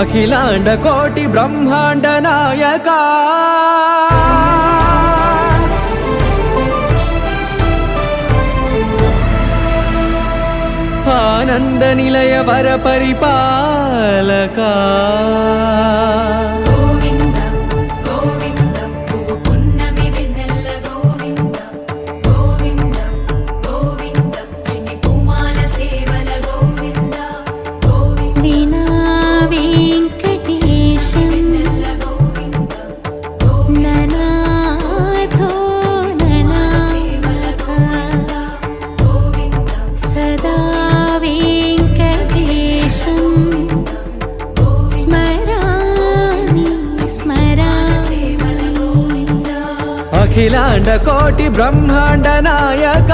అఖిలాండ కోటి బ్రహ్మాండ నాయక ఆనంద నిలయ వర పరిపాలక అఖిలాండ కోటి బ్రహ్మాండ నాయక